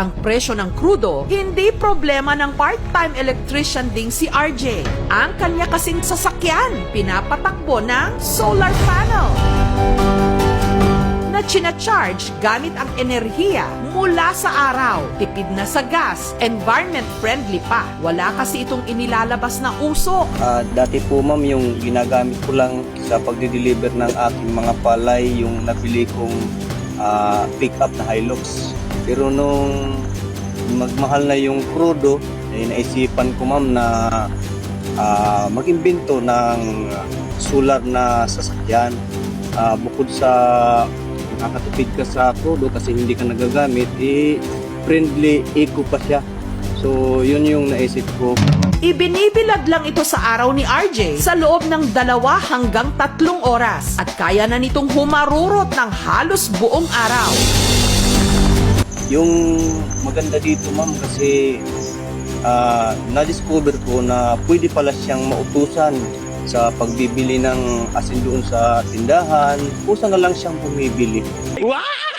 ang presyo ng krudo, hindi problema ng part-time electrician ding si RJ. Ang kanya kasing sasakyan, pinapatakbo ng solar panel na china-charge gamit ang enerhiya mula sa araw. Tipid na sa gas, environment-friendly pa. Wala kasi itong inilalabas na usok. Dati po ma'am, yung ginagamit ko lang sa pagdi-deliver ng aking mga palay, yung nabili kong pick-up na Hilux. Pero nung magmahal na yung krudo, naisipan ko ma'am na mag-imbento ng solar na sasakyan. Bukod sa nakakatipid ka sa krudo kasi hindi ka nagagamit, friendly, eco pa siya. So, yun yung naisip ko. Ibinibilad lang ito sa araw ni RJ sa loob ng 2 hanggang 3 oras at kaya na nitong humarurot ng halos buong araw. Yung maganda dito ma'am kasi na-discover ko na pwede pala siyang mautusan sa pagbibili ng asin doon sa tindahan. Kusa na lang siyang bumibili. Wow!